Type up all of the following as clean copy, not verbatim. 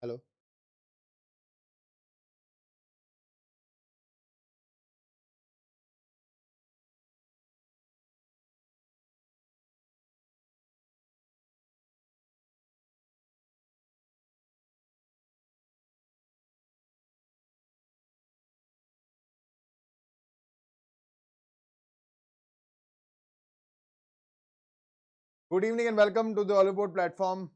Hello. Good evening and welcome to the Oliveboard platform.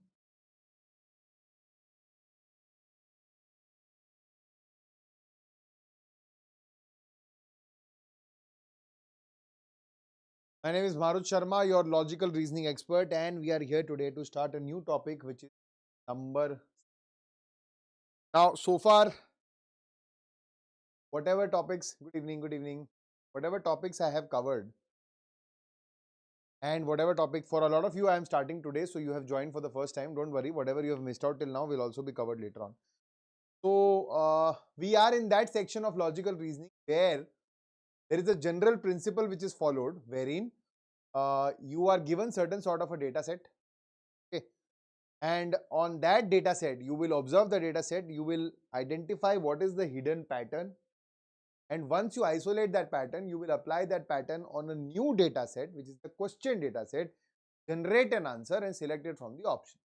My name is Marut Sharma, your logical reasoning expert, and we are here today to start a new topic, which is number. Now, so far, whatever topics, good evening, whatever topics I have covered, and whatever topic for a lot of you, I am starting today. So you have joined for the first time. Don't worry, whatever you have missed out till now will also be covered later on. So, we are in that section of logical reasoning where there is a general principle which is followed, wherein you are given certain sort of a data set. Okay. And on that data set, you will observe the data set, you will identify what is the hidden pattern. And once you isolate that pattern, you will apply that pattern on a new data set, which is the question data set, generate an answer and select it from the options.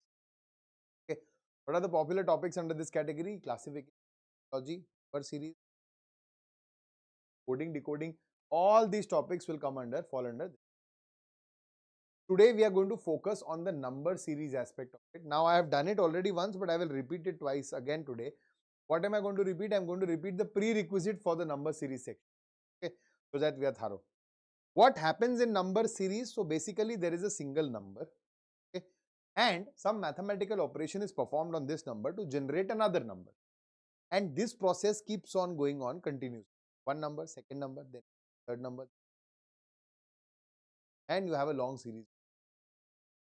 Okay. What are the popular topics under this category? Classification, logic, number series, coding, decoding. All these topics will fall under this. Today we are going to focus on the number series aspect of it. Now I have done it already once, but I will repeat it twice again today. What am I going to repeat? I am going to repeat the prerequisite for the number series section. Okay, so that we are thorough. What happens in number series? So basically there is a single number, okay, and some mathematical operation is performed on this number to generate another number. And this process keeps on going on continuously. One number, second number, then third number, and you have a long series.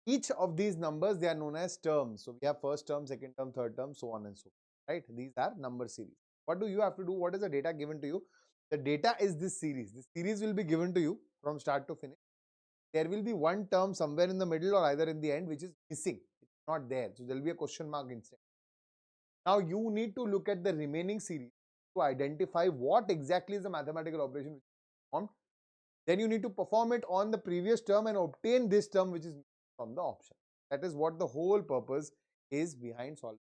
Each of these numbers, they are known as terms. So we have first term, second term, third term, so on and so forth, right? These are number series. What do you have to do? What is the data given to you? The data is this series. This series will be given to you from start to finish. There will be one term somewhere in the middle or either in the end which is missing. It's not there. So there will be a question mark instead. Now you need to look at the remaining series to identify what exactly is the mathematical operation which is performed. Then you need to perform it on the previous term and obtain this term which is from the option. That is what the whole purpose is behind solving.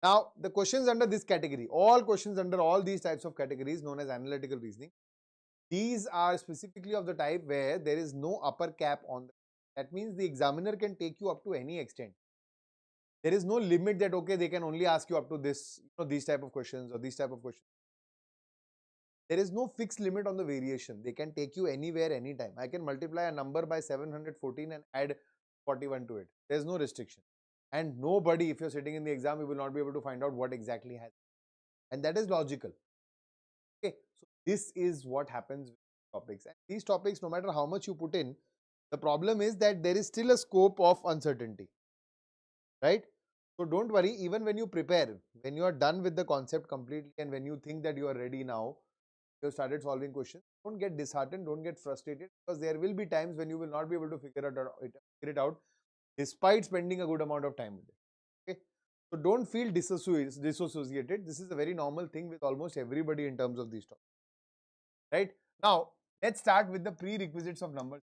Now, the questions under this category, all questions under all these types of categories known as analytical reasoning, these are specifically of the type where there is no upper cap on them. That means the examiner can take you up to any extent. There is no limit that, okay, they can only ask you up to this, these type of questions or these type of questions. There is no fixed limit on the variation. They can take you anywhere, anytime. I can multiply a number by 714 and add 41 to it. There is no restriction. And nobody, if you're sitting in the exam, you will not be able to find out what exactly has. And that is logical. Okay, so this is what happens with topics. And these topics, no matter how much you put in, the problem is that there is still a scope of uncertainty. Right? So don't worry, even when you prepare, when you are done with the concept completely and when you think that you are ready now, you have started solving questions, don't get disheartened, don't get frustrated, because there will be times when you will not be able to figure it out despite spending a good amount of time with it. Okay? So don't feel disassociated. This is a very normal thing with almost everybody in terms of these topics. Right? Now, let's start with the prerequisites of numbers.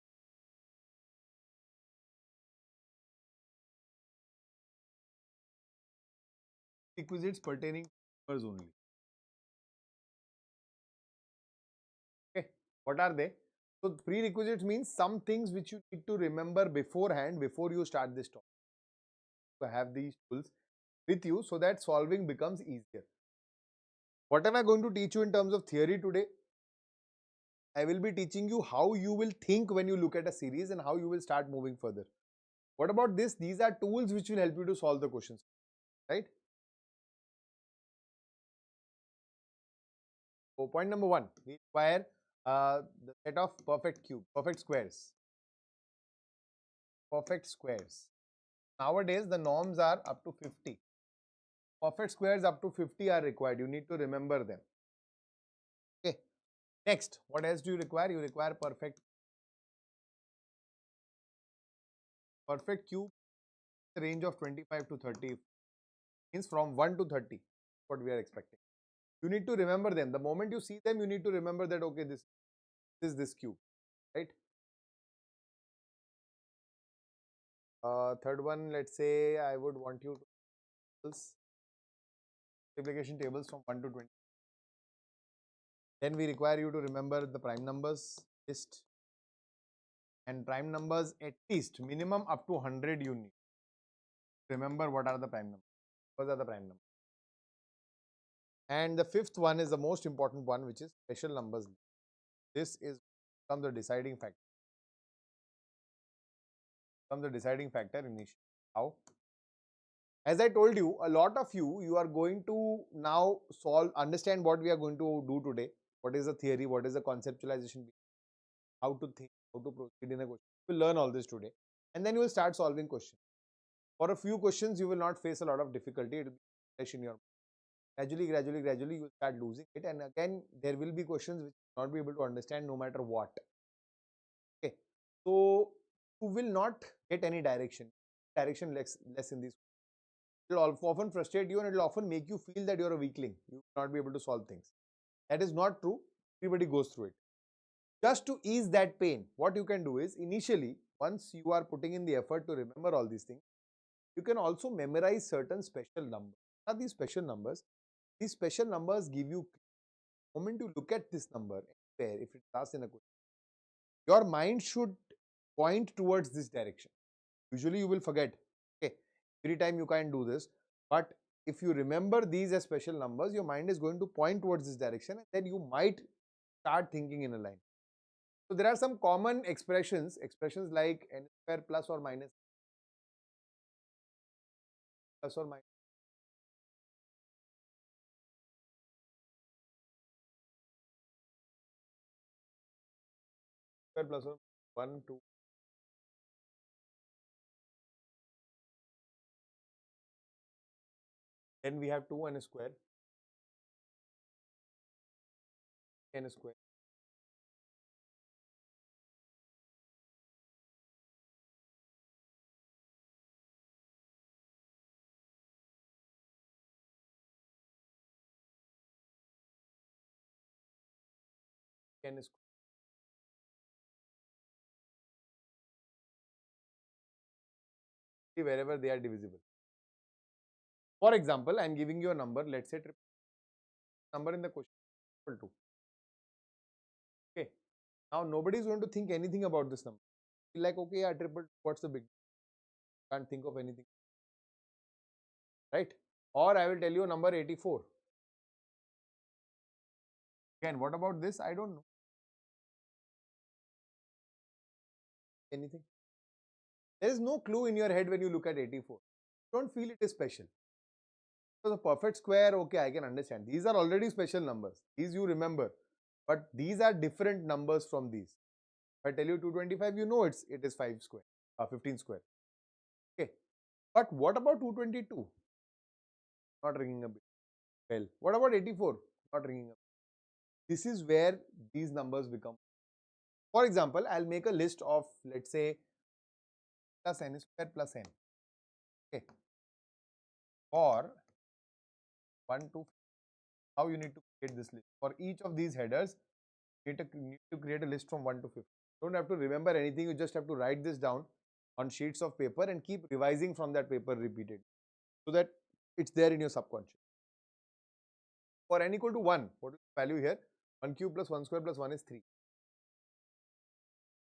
Requisites pertaining to numbers only. Okay, what are they? So prerequisites means some things which you need to remember beforehand before you start this topic. To have these tools with you so that solving becomes easier. What am I going to teach you in terms of theory today? I will be teaching you how you will think when you look at a series and how you will start moving further. What about this? These are tools which will help you to solve the questions, right? So point number one, we require the set of perfect squares. Perfect squares. Nowadays, the norms are up to 50. Perfect squares up to 50 are required. You need to remember them. Okay. Next, what else do you require? You require perfect cube, the range of 25 to 30, means from 1 to 30, what we are expecting. You need to remember them. The moment you see them, you need to remember that, okay, this is this cube, right? Third one, let's say I would want you to multiplication tables from 1 to 20. Then we require you to remember the prime numbers list, and prime numbers at least minimum up to 100 you need. Remember what are the prime numbers. What are the prime numbers? And the fifth one is the most important one, which is special numbers. This is from the deciding factor. From the deciding factor initially. How? As I told you, a lot of you are going to now understand what we are going to do today. What is the theory? What is the conceptualization? How to think? How to proceed in a question. You will learn all this today, and then you will start solving questions. For a few questions, you will not face a lot of difficulty. It will be fresh in your mind. Gradually, you will start losing it, and again, there will be questions which you will not be able to understand no matter what. Okay, so you will not get any direction. Less in these. It will often frustrate you, and it will often make you feel that you are a weakling. You will not be able to solve things. That is not true. Everybody goes through it. Just to ease that pain, what you can do is, initially, once you are putting in the effort to remember all these things, you can also memorize certain special numbers. What are these special numbers? These special numbers give you, the moment you look at this number, anywhere, if it's asked in a question, your mind should point towards this direction. Usually you will forget. Okay, every time you can't do this, but if you remember these as special numbers, your mind is going to point towards this direction, and then you might start thinking in a line. So there are some common expressions like n square plus or minus square plus or 1, 2. Then we have 2 and a square, n square. N square. Wherever they are divisible. For example, I am giving you a number, let's say number in the question equal to. Okay. Now nobody is going to think anything about this number. Like, okay, yeah, triple, what's the big? Can't think of anything. Right? Or I will tell you a number 84. Again, what about this? I don't know. Anything. There is no clue in your head when you look at 84. Don't feel it is special. So the perfect square, okay, I can understand. These are already special numbers. These you remember. But these are different numbers from these. If I tell you 225, you know it is 5 square, 15 square. Okay. But what about 222? Not ringing a bell. What about 84? Not ringing a bell. This is where these numbers become. For example, I'll make a list of, let's say, plus n square plus n. Okay. For 1 to, how you need to create this list? For each of these headers, you need to create a list from 1 to 50. You don't have to remember anything, you just have to write this down on sheets of paper and keep revising from that paper repeatedly, so that it's there in your subconscious. For n equal to 1, what is the value here? 1 cube plus 1 square plus 1 is 3.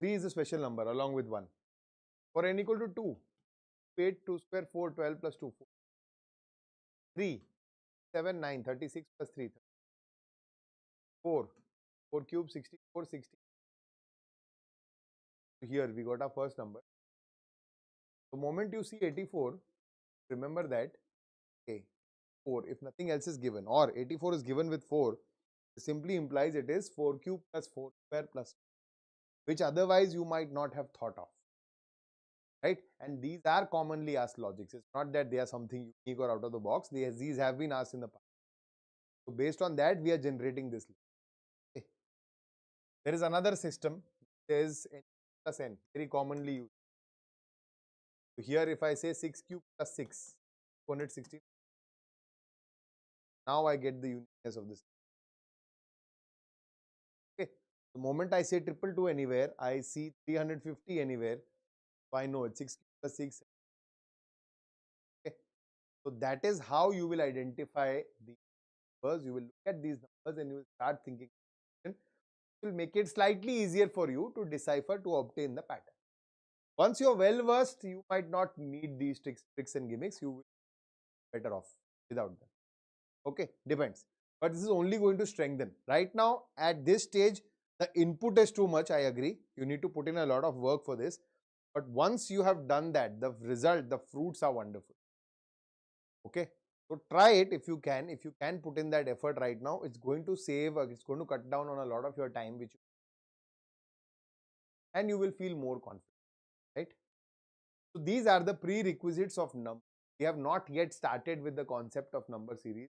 3 is a special number along with 1. For n equal to 2, 8, 2 square, 4, 12 plus 2, 4. 3, 7, 9, 36 plus 3, 4, 4 cube, 64, 60. Here we got our first number. The moment you see 84, remember that, okay, 4, if nothing else is given, or 84 is given with 4, it simply implies it is 4 cube plus 4 square plus 2, which otherwise you might not have thought of. Right? And these are commonly asked logics. It's not that they are something unique or out of the box. These have been asked in the past. So based on that, we are generating this list. Okay. There is another system. There is n plus n, very commonly used. So here if I say 6 cube plus 6, 216. Now I get the uniqueness of this. Okay. The moment I say triple two anywhere, I see 350 anywhere. So I know it's 6 plus 6. Okay. So that is how you will identify the numbers. You will look at these numbers and you will start thinking. It will make it slightly easier for you to decipher, to obtain the pattern. Once you are well versed, you might not need these tricks and gimmicks. You will be better off without them. Okay, depends. But this is only going to strengthen. Right now, at this stage, the input is too much. I agree. You need to put in a lot of work for this. But once you have done that, the result, the fruits are wonderful. Okay. So try it if you can. If you can put in that effort right now, it's going to save, it's going to cut down on a lot of your time, and you will feel more confident. Right. So these are the prerequisites of number. We have not yet started with the concept of number series.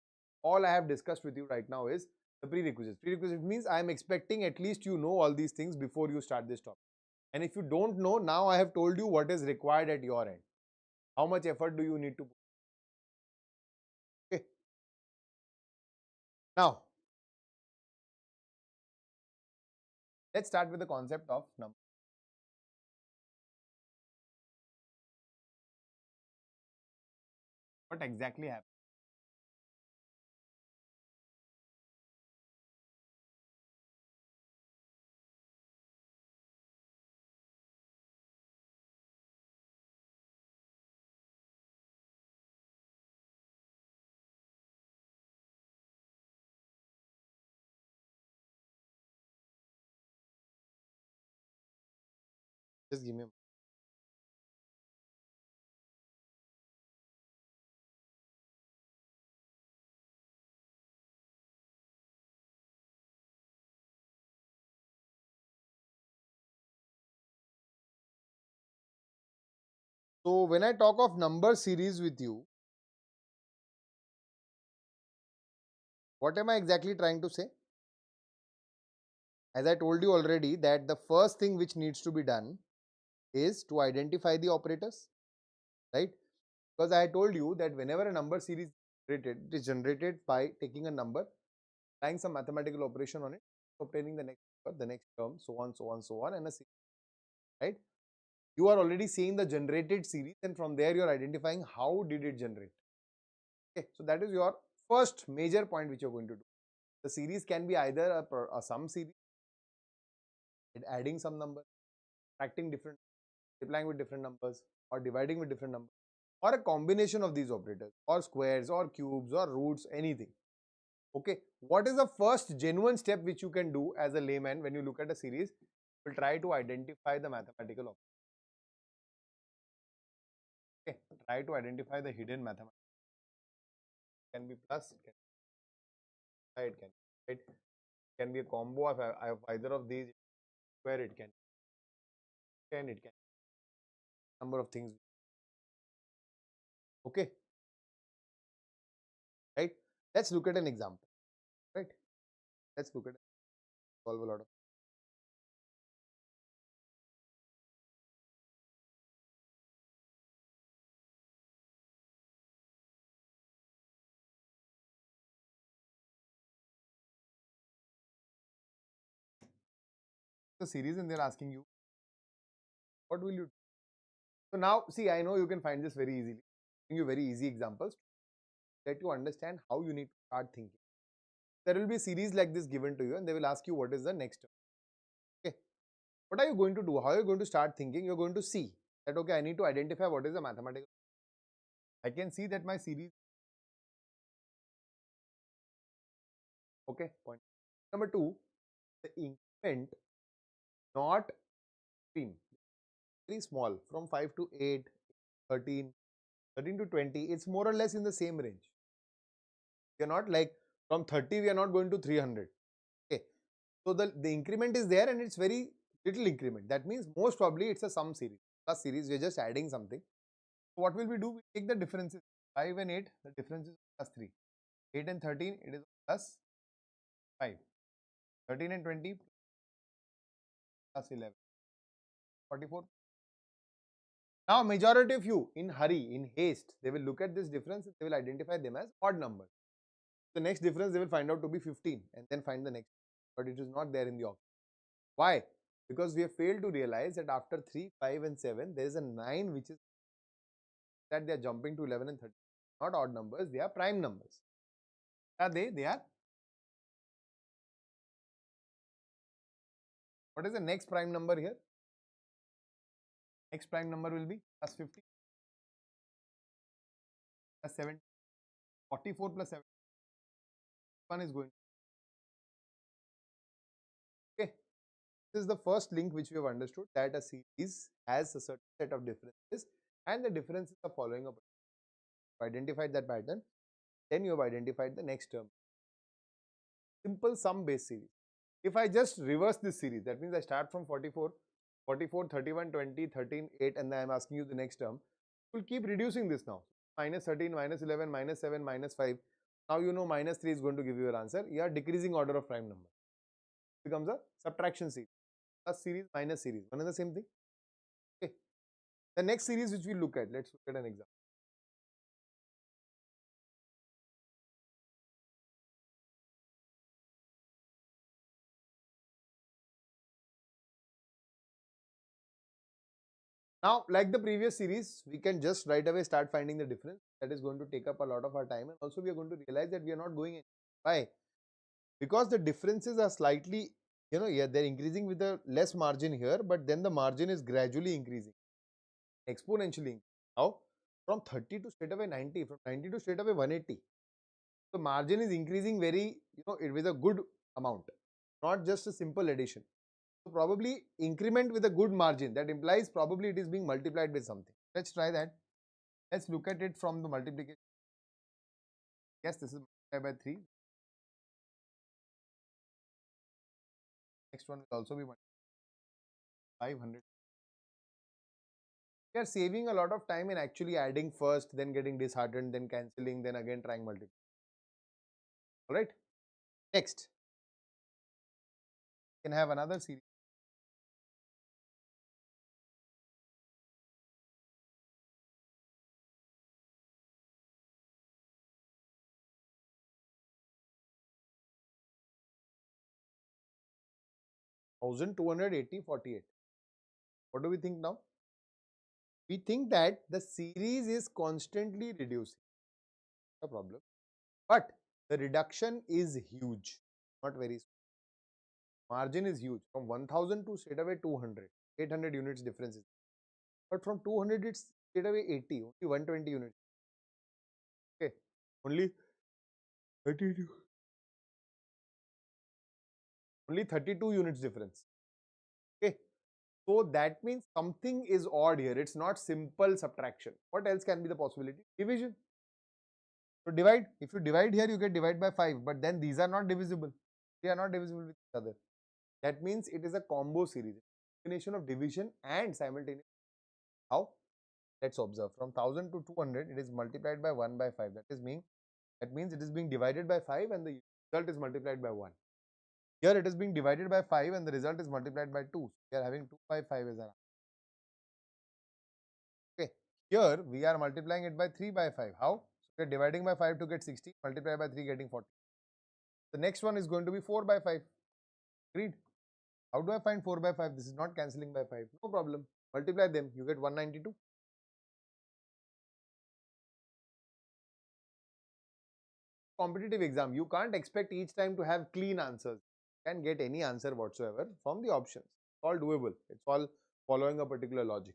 All I have discussed with you right now is the prerequisites. Prerequisite means I am expecting at least you know all these things before you start this topic. And if you don't know, now I have told you what is required at your end. How much effort do you need to put? Okay. Now, let's start with the concept of number. What exactly happens? Just give me a moment. So when I talk of number series with you, what am I exactly trying to say? As I told you already that the first thing which needs to be done is to identify the operators, right? Because I told you that whenever a number series is generated, it is generated by taking a number, applying some mathematical operation on it, obtaining the next number, the next term, so on, so on, so on, and a series, right? You are already seeing the generated series, and from there you are identifying how did it generate. Okay, so that is your first major point which you are going to do. The series can be either a sum series, adding some number, subtracting different, multiplying with different numbers, or dividing with different numbers, or a combination of these operators, or squares, or cubes, or roots, anything. Okay, what is the first genuine step which you can do as a layman when you look at a series? You will try to identify the mathematical operator. Okay, try to identify the hidden mathematical. It can be plus, it can be it can be, right? It can be a combo of either of these. Where it can number of things. Okay, right? Let's look at an example. Right? Let's look at solve a lot of. The series and they're asking you, what will you do? So now, see, I know you can find this very easily. Giving you very easy examples that you understand how you need to start thinking. There will be a series like this given to you, and they will ask you what is the next term. Okay, what are you going to do? How are you going to start thinking? You're going to see that okay, I need to identify what is the mathematical. I can see that my series. Okay, point number two, the increment not extreme, very small from 5 to 8, 13, 13 to 20. It's more or less in the same range. You're not like from 30 we are not going to 300. Okay, so the increment is there and it's very little increment. That means most probably it's a sum series, plus series. We're just adding something. So what will we do? We take the differences. 5 and 8, the difference is plus 3. 8 and 13, it is plus 5. 13 and 20 plus 11. 44 Now, majority of you in hurry, in haste, they will look at this difference and they will identify them as odd numbers. The next difference they will find out to be 15 and then find the next, but it is not there in the option. Why? Because we have failed to realize that after 3, 5 and 7, there is a 9 which is that they are jumping to 11 and 13. Not odd numbers, they are prime numbers. Are they? They are. What is the next prime number here? Next prime number will be plus 50 plus 7, 44 plus 7. One is going. Okay. This is the first link which we have understood, that a series has a certain set of differences and the differences are following up. You have identified that pattern, then you have identified the next term. Simple sum based series. If I just reverse this series, that means I start from 44, 44, 31, 20, 13, 8 and then I am asking you the next term. You will keep reducing this now. Minus 13, minus 11, minus 7, minus 5. Now you know minus 3 is going to give you your answer. You are decreasing order of prime number. It becomes a subtraction series. Plus series, minus series. One and the same thing. Okay. The next series which we look at, let's look at an example. Now, like the previous series, we can just right away start finding the difference. That is going to take up a lot of our time, and also we are going to realize that we are not going in. Why? Because the differences are slightly, yeah, they're increasing with a less margin here, but then the margin is gradually increasing, exponentially. How? From 30 to straight away 90, from 90 to straight away 180. The margin is increasing very, with a good amount, not just a simple addition. So probably increment with a good margin, that implies probably it is being multiplied with something. Let's try that. Let's look at it from the multiplication. Yes, this is multiplied by 3. Next one will also be 500. We are saving a lot of time in actually adding first, then getting disheartened, then cancelling, then again trying multiply. Alright. Next. You can have another series. 1280, 48. What do we think now? We think that the series is constantly reducing. No problem. But the reduction is huge, not very small. Margin is huge. From 1000 to straight away 200, 800 units difference is. But from 200 it's straight away 80, only 120 units. Okay, only 32. Only 32 units difference. Okay, so that means something is odd here. It's not simple subtraction. What else can be the possibility? Division. So divide. If you divide here, you get divide by 5. But then these are not divisible. They are not divisible with each other. That means it is a combo series. Combination of division and simultaneous. How? Let's observe. From 1000 to 200, it is multiplied by 1 by 5. That means it is being divided by 5 and the result is multiplied by 1. Here it is being divided by 5 and the result is multiplied by 2. We are having 255 as an answer. Okay. Here we are multiplying it by 3 by 5. How? So we are dividing by 5 to get 60, multiply by 3 getting 40. The next one is going to be 4 by 5. Agreed? How do I find 4 by 5? This is not cancelling by 5. No problem. Multiply them. You get 192. Competitive exam, you can't expect each time to have clean answers. You can get any answer whatsoever from the options. It's all doable. It's all following a particular logic.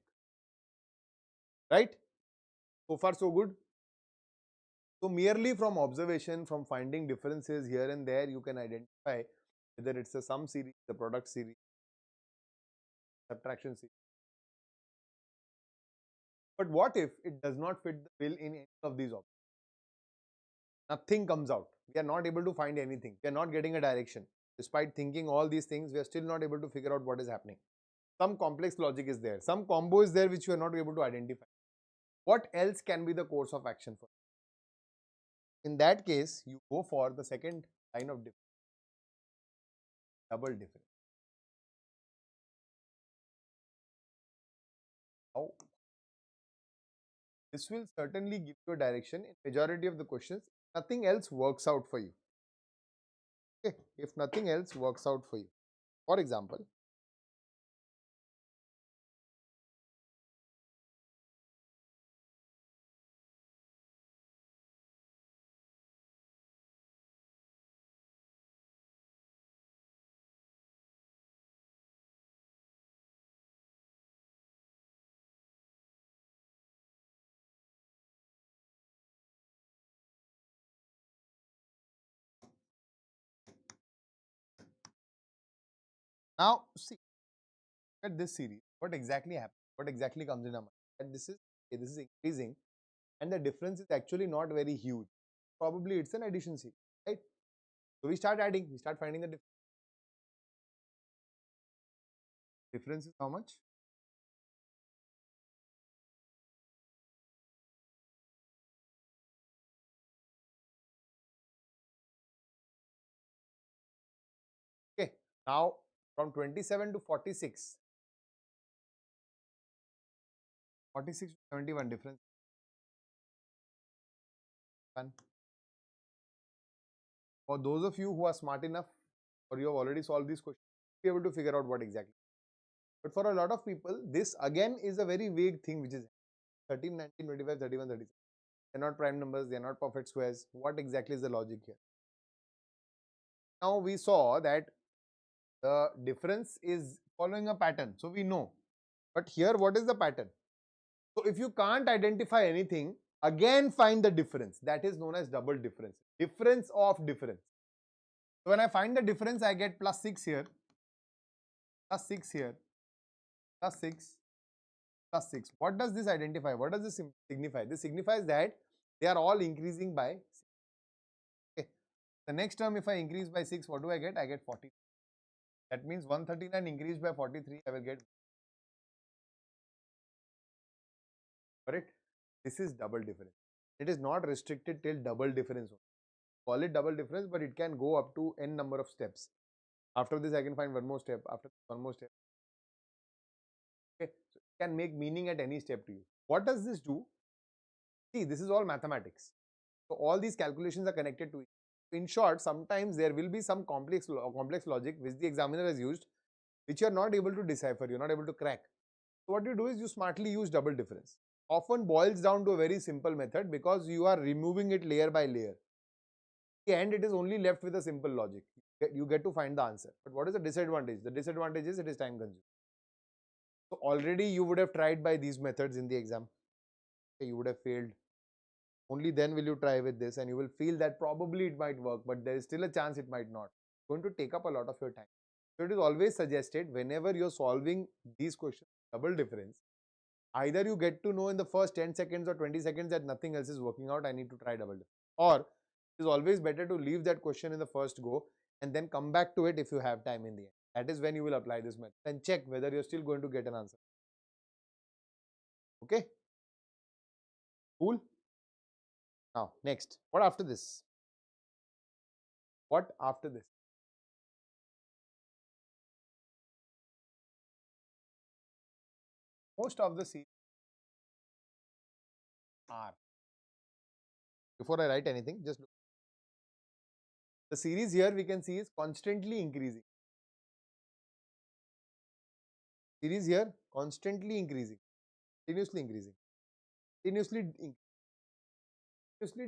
Right? So far so good. So merely from observation, from finding differences here and there, you can identify whether it's a sum series, the product series, subtraction series. But what if it does not fit the bill in any of these options? Nothing comes out. We are not able to find anything. We are not getting a direction. Despite thinking all these things, we are still not able to figure out what is happening. Some complex logic is there. Some combo is there which you are not able to identify. What else can be the course of action for? In that case, you go for the second line of difference. Double difference. How? This will certainly give you a direction in majority of the questions. Nothing else works out for you. Okay, if nothing else works out for you. For example, now see at this series, what exactly happens? What exactly comes in our mind? That this is increasing, and the difference is actually not very huge. Probably it's an addition series, right? So we start adding, we start finding the difference. Difference is how much? Okay, now from 27 to 46, 46 to 71 difference. Fun. For those of you who are smart enough or you have already solved these questions, be able to figure out what exactly. But for a lot of people, this again is a very vague thing, which is 13, 19, 25, 31, 36. They're not prime numbers, they're not perfect squares. What exactly is the logic here? Now we saw that the difference is following a pattern. So we know. But here, what is the pattern? So if you can't identify anything, again find the difference. That is known as double difference. Difference of difference. So when I find the difference, I get plus 6 here, plus 6 here, plus 6, plus 6. What does this identify? What does this signify? This signifies that they are all increasing by 6. Okay. The next term, if I increase by 6, what do I get? I get 40. That means 139 increased by 43, I will get. Correct? This is double difference. It is not restricted till double difference. Call it double difference, but it can go up to n number of steps. After this, I can find one more step. After one more step. Okay, so it can make meaning at any step to you. What does this do? See, this is all mathematics. So all these calculations are connected to it. In short, sometimes there will be some complex logic which the examiner has used, which you are not able to decipher, you are not able to crack. So what you do is you smartly use double difference. Often boils down to a very simple method because you are removing it layer by layer. At the end, it is only left with a simple logic. You get to find the answer. But what is the disadvantage? The disadvantage is it is time consuming. So already you would have tried by these methods in the exam. Okay, you would have failed. Only then will you try with this and you will feel that probably it might work, but there is still a chance it might not. It's going to take up a lot of your time. So it is always suggested whenever you're solving these questions, double difference, either you get to know in the first 10 seconds or 20 seconds that nothing else is working out, I need to try double difference. Or it is always better to leave that question in the first go and then come back to it if you have time in the end. That is when you will apply this method and check whether you're still going to get an answer. Okay? Cool? Now, next. What after this? What after this? Most of the series are. Before I write anything, just look. The series here we can see is constantly increasing. Series here constantly increasing, continuously increasing, continuously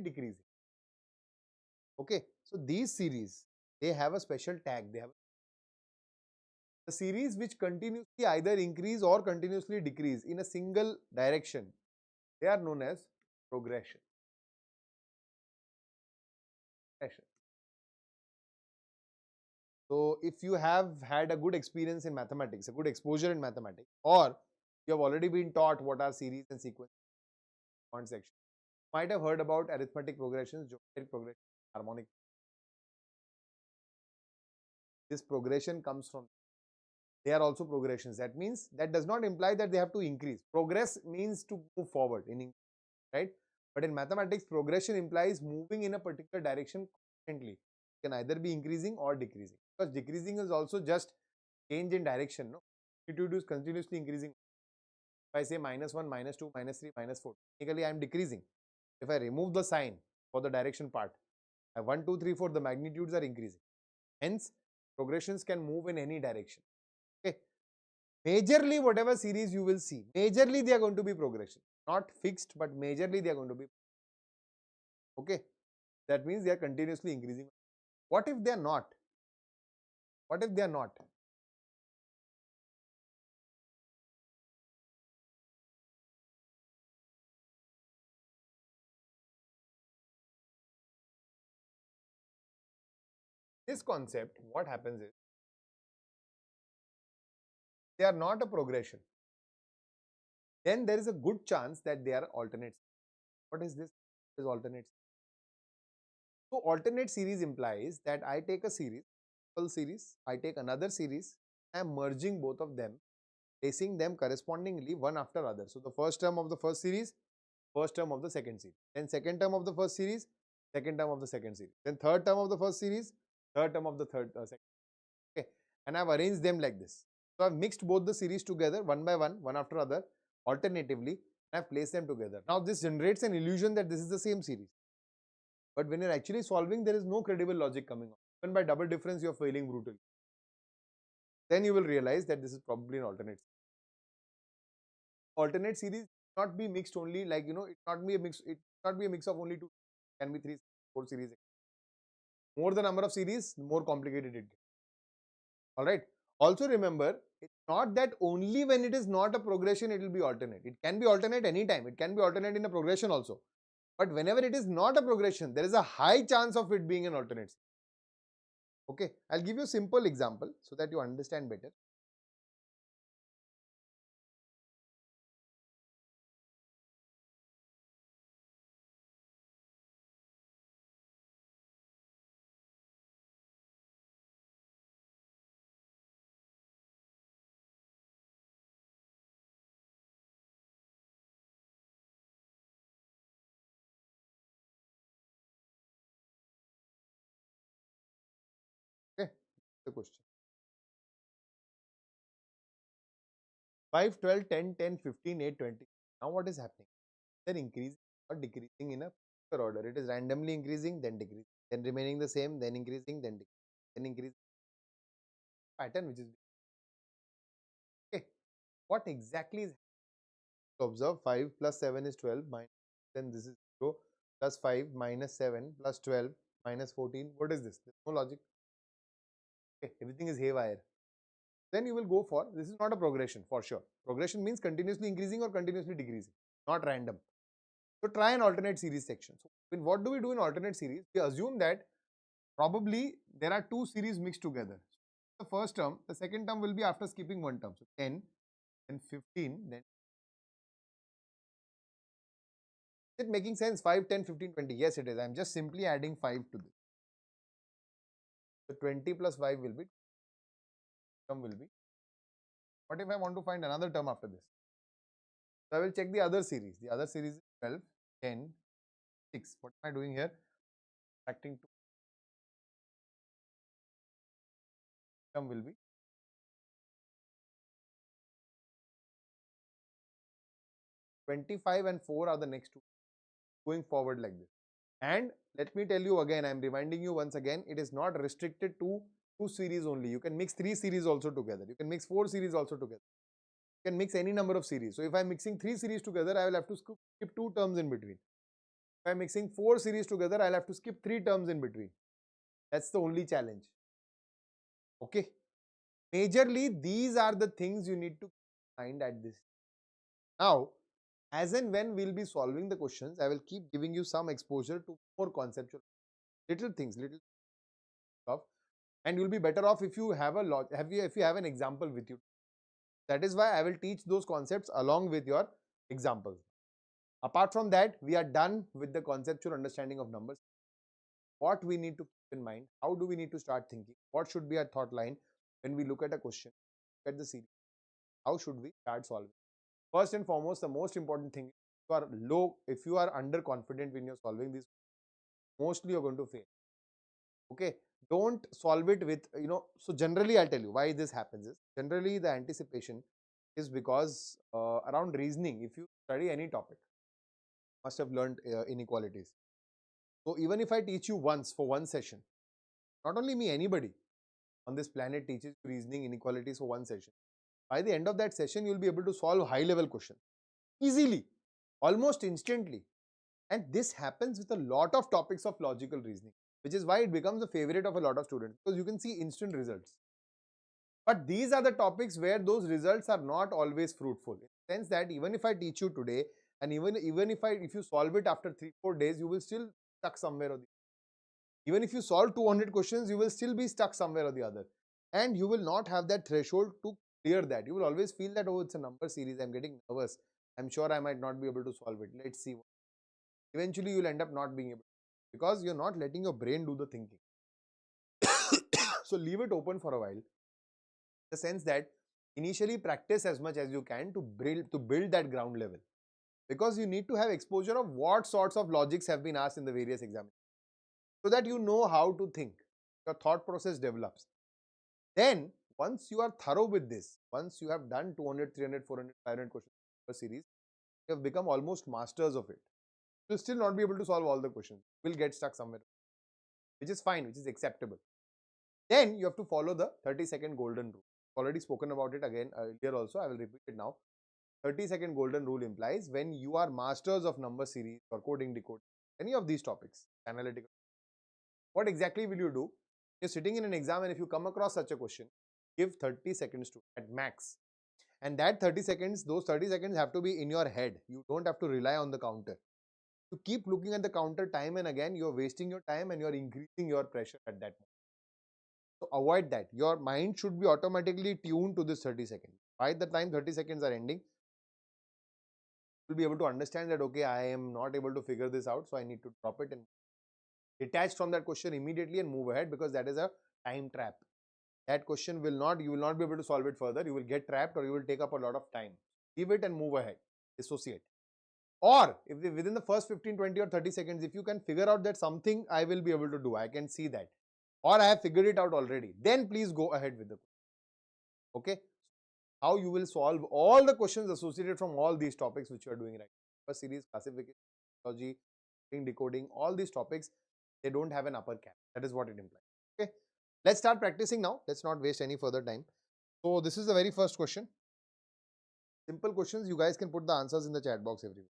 decreasing. Okay, so these series, they have a special tag. They have a series which continuously either increase or continuously decrease in a single direction. They are known as progression. So if you have had a good experience in mathematics, a good exposure in mathematics, or you have already been taught what are series and sequence point section, you might have heard about arithmetic progressions, geometric progression, harmonic. This progression comes from, they are also progressions. That means that does not imply that they have to increase. Progress means to move forward in English, right? But in mathematics, progression implies moving in a particular direction constantly. It can either be increasing or decreasing, because decreasing is also just change in direction. No, magnitude is continuously increasing. If I say -1, -2, -3, -4, technically I am decreasing. If I remove the sign for the direction part, 1, 2, 3, 4, the magnitudes are increasing. Hence, progressions can move in any direction. Okay. Majorly, whatever series you will see, majorly they are going to be progression. Not fixed, but majorly they are going to be. Okay. That means they are continuously increasing. What if they are not? What if they are not? This concept, what happens is, they are not a progression. Then there is a good chance that they are alternates. What is this? Is alternates. So alternate series implies that I take a series, I take another series, I am merging both of them, placing them correspondingly one after other. So the first term of the first series, first term of the second series. Then second term of the first series, second term of the second series. Then third term of the first series, third term of the second. Okay. And I've arranged them like this. So I've mixed both the series together one by one after other, alternatively, and I've placed them together. Now this generates an illusion that this is the same series. But when you're actually solving, there is no credible logic coming up. Even by double difference, you're failing brutally. Then you will realize that this is probably an alternate. Alternate series not be mixed only, like, it not be a mix. It not be a mix of only two. It can be 3, 4 series. More the number of series, more complicated it gets. All right. Also remember, it's not that only when it is not a progression, it will be alternate. It can be alternate anytime. It can be alternate in a progression also. But whenever it is not a progression, there is a high chance of it being an alternate. Okay, I'll give you a simple example so that you understand better. Okay, the question. 5, 12, 10, 10, 15, 8, 20. Now what is happening? They're increasing or decreasing in a proper order. It is randomly increasing, then decreasing, then remaining the same, then increasing, then decreasing, then increasing. Pattern which is okay. What exactly is observe? 5 plus 7 is 12, minus, then this is 0, plus 5 minus 7 plus 12 minus 14. What is this? There's no logic. Okay, everything is haywire. Then you will go for, this is not a progression for sure. Progression means continuously increasing or continuously decreasing, not random. So try an alternate series section. So what do we do in alternate series? We assume that probably there are two series mixed together. The first term, the second term will be after skipping one term. So 10, then 15, then. Is it making sense? 5, 10, 15, 20. Yes, it is. I am just simply adding 5 to this. So 20 plus 5 will be, term will be. What if I want to find another term after this? So I will check the other series. The other series is 12, 10, 6. What am I doing here? Subtracting 2. Term will be 25 and 4 are the next two. Going forward like this. And let me tell you again, I am reminding you once again, it is not restricted to 2 series only. You can mix 3 series also together. You can mix 4 series also together. You can mix any number of series. So if I am mixing 3 series together, I will have to skip 2 terms in between. If I am mixing 4 series together, I will have to skip 3 terms in between. That's the only challenge. Okay. Majorly, these are the things you need to find at this. Now, as and when we'll be solving the questions, I will keep giving you some exposure to more conceptual little things, little stuff, and you'll be better off if you have if you have an example with you. That is why I will teach those concepts along with your examples. Apart from that, we are done with the conceptual understanding of numbers. What we need to keep in mind, how do we need to start thinking, what should be our thought line when we look at a question, look at the series, how should we start solving. First and foremost, the most important thing, if you are underconfident when you're solving this, mostly you're going to fail. Okay, don't solve it with, so generally I'll tell you why this happens is, generally the anticipation, is because around reasoning, if you study any topic, you must have learned inequalities. So even if I teach you once for one session, not only me, anybody on this planet teaches you reasoning inequalities for one session. By the end of that session, you will be able to solve high level questions easily, almost instantly. And this happens with a lot of topics of logical reasoning, which is why it becomes a favorite of a lot of students, because you can see instant results. But these are the topics where those results are not always fruitful. In the sense that even if I teach you today, and even if you solve it after 3-4 days, you will still stuck somewhere or the other. Even if you solve 200 questions, you will still be stuck somewhere or the other. And you will not have that threshold to clear that. You will always feel that, oh, it's a number series, I'm getting nervous. I'm sure I might not be able to solve it. Let's see. Eventually, you'll end up not being able to, because you're not letting your brain do the thinking. So leave it open for a while. The sense that initially practice as much as you can to build that ground level, because you need to have exposure of what sorts of logics have been asked in the various exams, so that you know how to think, your thought process develops. Then once you are thorough with this, once you have done 200, 300, 400, 500 questions per series, you have become almost masters of it. You'll still not be able to solve all the questions. You will get stuck somewhere, which is fine, which is acceptable. Then you have to follow the 30-second golden rule. Already spoken about it again earlier also, I will repeat it now. 30-second golden rule implies when you are masters of number series or coding, decoding, any of these topics, analytical, what exactly will you do? You're sitting in an exam, and if you come across such a question, give 30 seconds to at max. And that 30 seconds, those 30 seconds have to be in your head. You don't have to rely on the counter. You keep looking at the counter time and again, you're wasting your time and you're increasing your pressure at that moment. So avoid that. Your mind should be automatically tuned to this 30 seconds. By the time 30 seconds are ending, you'll be able to understand that, okay, I am not able to figure this out, so I need to drop it and detach from that question immediately and move ahead, because that is a time trap. That question you will not be able to solve it further. You will get trapped or you will take up a lot of time. Leave it and move ahead. Dissociate. Or if within the first 15, 20 or 30 seconds, if you can figure out that something I will be able to do, I can see that, or I have figured it out already, then please go ahead with the question. Okay. How you will solve all the questions associated from all these topics which you are doing right now. First series, classification, logic, decoding, all these topics, they don't have an upper cap. That is what it implies. Okay. Let's start practicing now. Let's not waste any further time. So this is the very first question. Simple questions. You guys can put the answers in the chat box everywhere.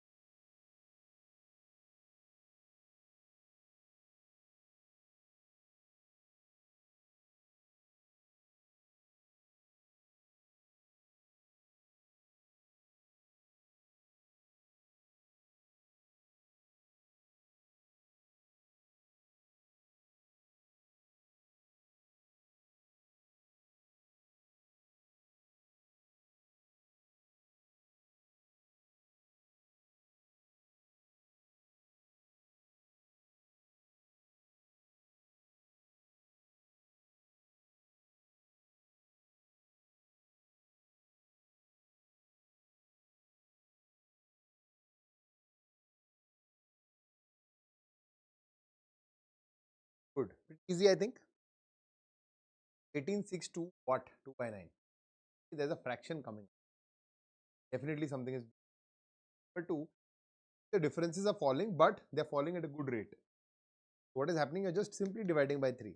Good. Pretty easy, I think. 18, 6 to what? 2 by 9. There's a fraction coming. Definitely something is. Number 2, the differences are falling, but they're falling at a good rate. What is happening? You're just simply dividing by 3.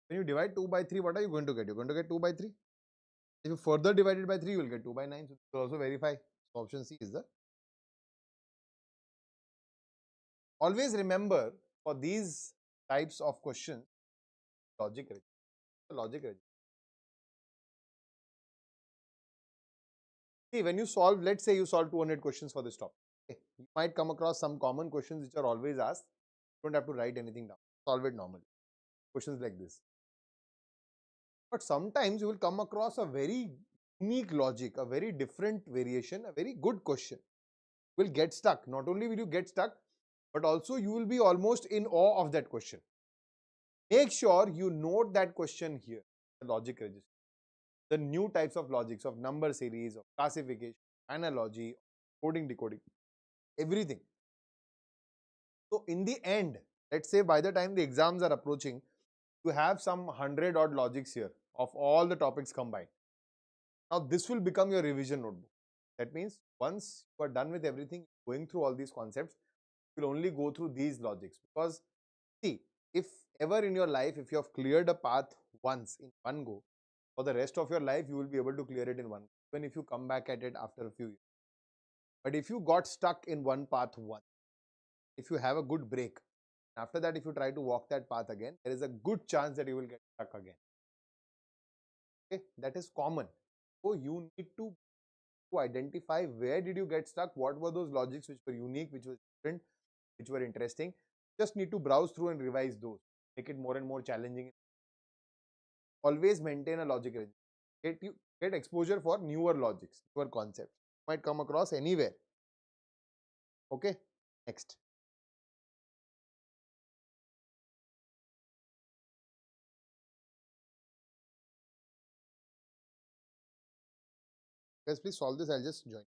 When you divide 2 by 3, what are you going to get? You're going to get 2 by 3. If you further divide it by 3, you will get 2 by 9. So you also verify. So option C is the. Always remember, for these types of questions, logic register. Logic register. See, when you solve, let's say you solve 200 questions for this topic. Okay. You might come across some common questions which are always asked. You don't have to write anything down. Solve it normally. Questions like this. But sometimes you will come across a very unique logic, a very different variation, a very good question. You will get stuck. Not only will you get stuck, but also you will be almost in awe of that question. Make sure you note that question here, the logic register. The new types of logics of number series, of classification, analogy, coding, decoding, everything. So in the end, let's say by the time the exams are approaching, You have some 100 odd logics here of all the topics combined. Now this will become your revision notebook. That means once you are done with everything, going through all these concepts, you will only go through these logics. Because see, if ever in your life, if you have cleared a path once in one go, for the rest of your life, you will be able to clear it in one go, even if you come back at it after a few years. But if you got stuck in one path once, if you have a good break, after that, if you try to walk that path again, there is a good chance that you will get stuck again. Okay, that is common. So you need to identify where did you get stuck, what were those logics which were unique, which were different, which were interesting. Just need to browse through and revise those, make it more and more challenging. Always maintain a logic range. Get exposure for newer logics, newer concepts. Might come across anywhere. Okay, next. Guys, please solve this. I'll just join.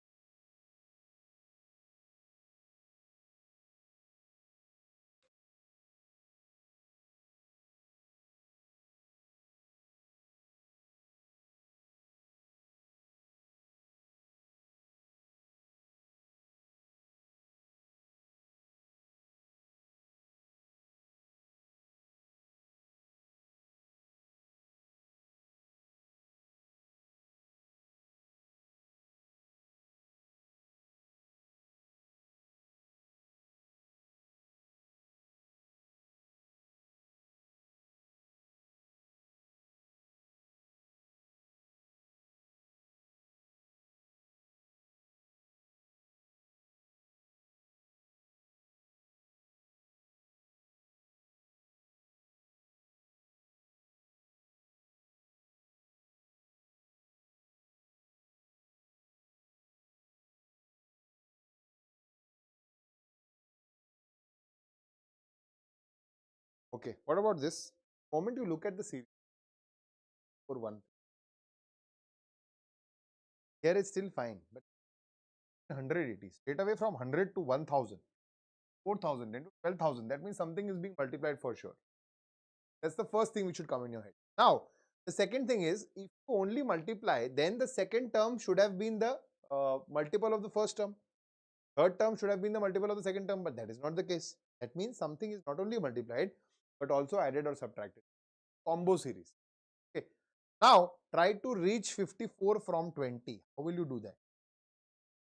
Okay, what about this? The moment you look at the series for one, here it's still fine, but 180 straight away from 100 to 1000, 4000, then to 12,000. That means something is being multiplied for sure. That's the first thing which should come in your head. Now, the second thing is, if you only multiply, then the second term should have been the multiple of the first term. Third term should have been the multiple of the second term, but that is not the case. That means something is not only multiplied, but also added or subtracted. Combo series. Okay. Now, try to reach 54 from 20. How will you do that?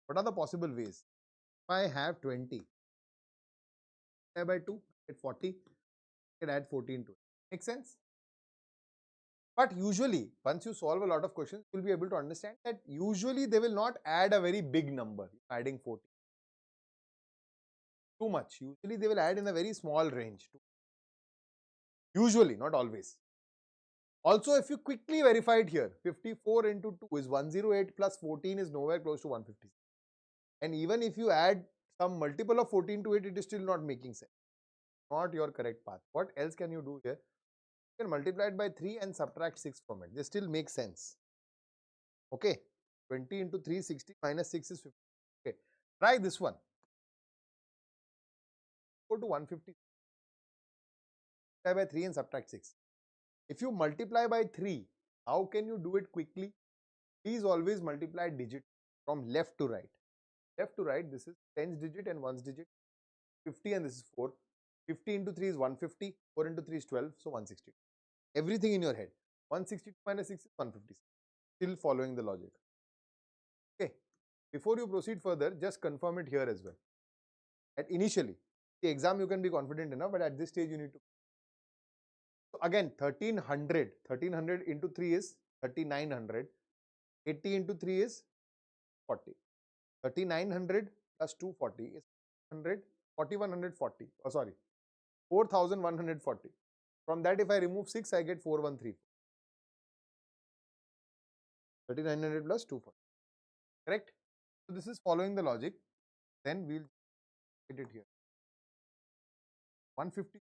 What are the possible ways? If I have 20, by 2, get 40, I can add 14 to it. Make sense? But usually, once you solve a lot of questions, you will be able to understand that usually they will not add a very big number, adding 40. Too much. Usually they will add in a very small range. Usually, not always. Also, if you quickly verify it here, 54 into 2 is 108 plus 14 is nowhere close to 150. And even if you add some multiple of 14 to it, it is still not making sense. Not your correct path. What else can you do here? You can multiply it by 3 and subtract 6 from it. This still makes sense. Okay. 20 into 3, 60 minus 6 is 50. Okay. Try this one. Go to 150. Multiply by 3 and subtract 6. If you multiply by 3, how can you do it quickly? Please always multiply digit from left to right. Left to right, this is 10's digit and 1's digit. 50 and this is 4. 50 into 3 is 150. 4 into 3 is 12. So 160. Everything in your head. 162 minus 6 is 150. Still following the logic. Okay. Before you proceed further, just confirm it here as well. At initially, the exam you can be confident enough, but at this stage you need to. So again, 1300 into 3 is 3900. 80 into 3 is 40. 3900 plus 240 is 100, 4140. Oh, sorry, 4140. From that, if I remove 6, I get 4134. 3900 plus 240. Correct? So this is following the logic. Then we'll get it here. 150.